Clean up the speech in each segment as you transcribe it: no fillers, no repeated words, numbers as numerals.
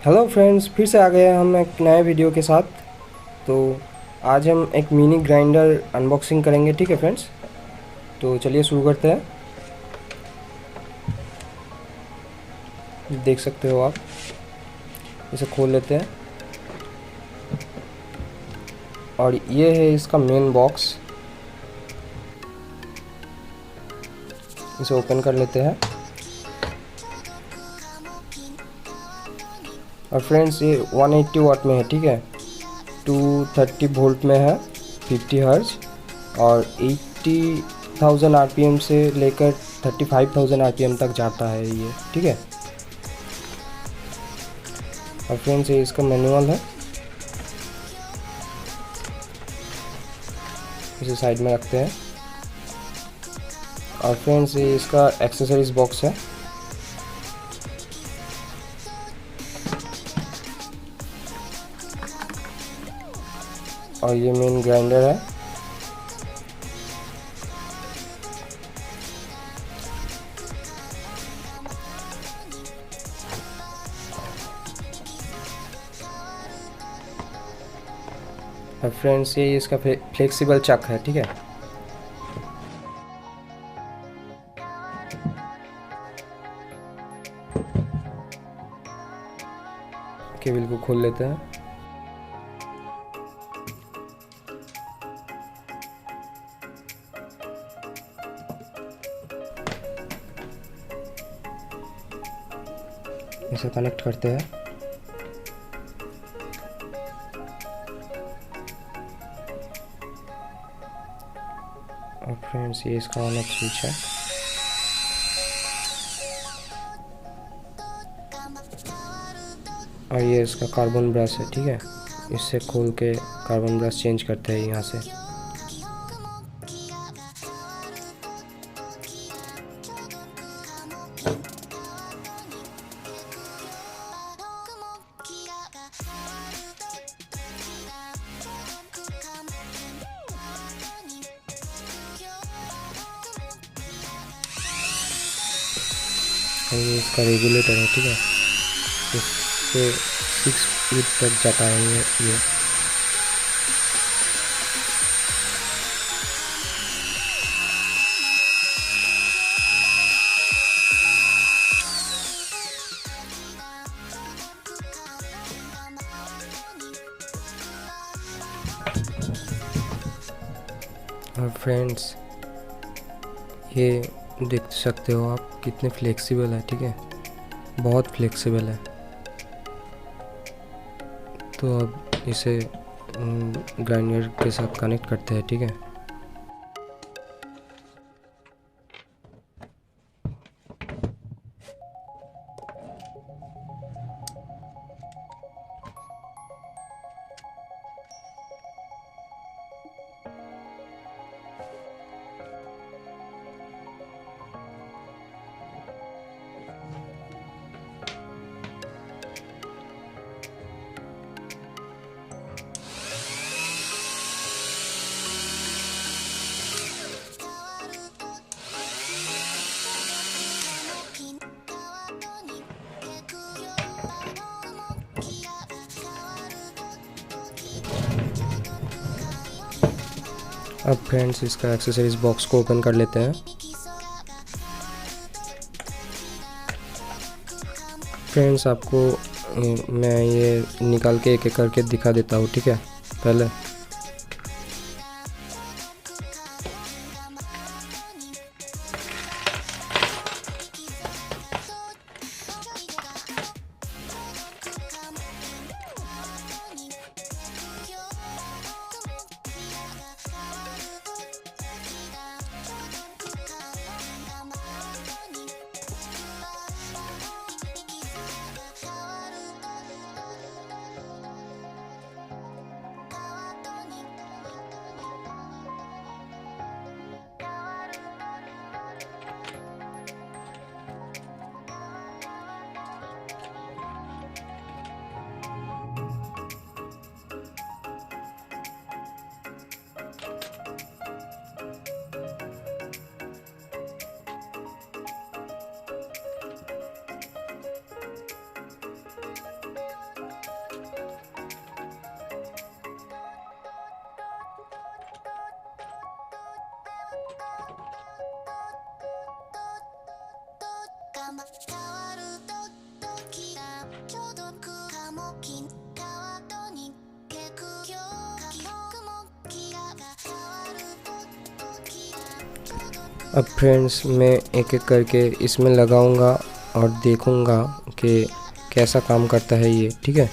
Hello friends, फिर से आ गए हैं हम एक नए वीडियो के साथ। तो आज हम एक मिनी ग्राइंडर अनबॉक्सिंग करेंगे, ठीक है फ्रेंड्स। तो चलिए शुरू करते हैं। देख सकते हो आप, इसे खोल लेते हैं और ये है इसका मेन बॉक्स। इसे ओपन कर लेते हैं और फ्रेंड्स ये 180 वाट में है, ठीक है। 230 वोल्ट में है, 50 हर्ट्ज और 80,000 आरपीएम से लेकर 35,000 आरपीएम तक जाता है ये, ठीक है। और फ्रेंड्स ये इसका मैनुअल है, इसे साइड में रखते हैं। और फ्रेंड्स ये इसका एक्सेसरीज बॉक्स है। और ये मेन ग्राइंडर है। और फ्रेंड्स ये इसका फ्लेक्सिबल चक है, ठीक है। केबल को खोल लेते हैं। इसे कनेक्ट करते हैं। और फ्रेंड्स ये इसका ऑन ऑफ स्विच है। और ये इसका कार्बन ब्रश है, ठीक है। इससे खोल के कार्बन ब्रश चेंज करते हैं यहाँ से। और ये इसका रेगुलेटर है, ठीक है। इससे 6 फीट तक जाता है ये। और फ्रेंड्स ये देख सकते हो आप कितने फ्लेक्सिबल है, ठीक है। बहुत फ्लेक्सिबल है। तो अब इसे ग्राइंडर के साथ कनेक्ट करते हैं, ठीक है। अब फ्रेंड्स इसका एक्सेसरीज बॉक्स को ओपन कर लेते हैं। फ्रेंड्स आपको मैं ये निकाल के एक एक करके दिखा देता हूँ, ठीक है। पहले अब फ्रेंड्स मैं एक एक करके इसमें लगाऊंगा और देखूंगा कि कैसा काम करता है ये, ठीक है।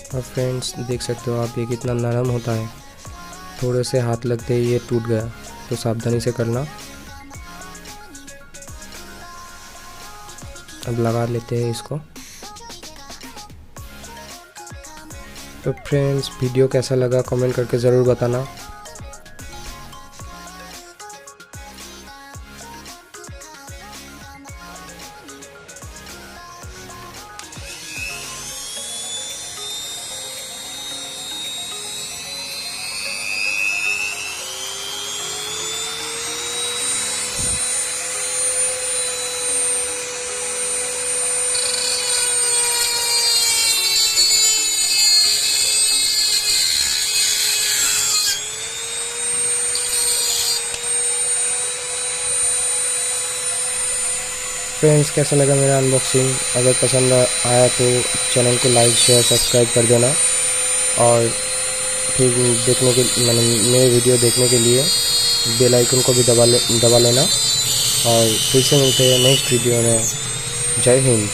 और फ्रेंड्स देख सकते हो आप ये कितना नरम होता है, थोड़े से हाथ लगते ही ये टूट गया, तो सावधानी से करना। अब लगा लेते हैं इसको। तो फ्रेंड्स वीडियो कैसा लगा कमेंट करके ज़रूर बताना। फ्रेंड्स कैसा लगा मेरा अनबॉक्सिंग? अगर पसंद आया तो चैनल को लाइक शेयर सब्सक्राइब कर देना, और फिर देखने के मेरे वीडियो देखने के लिए बेल आइकन को भी दबा लेना। और फिर से मिलते हैं नेक्स्ट वीडियो में। जय हिंद।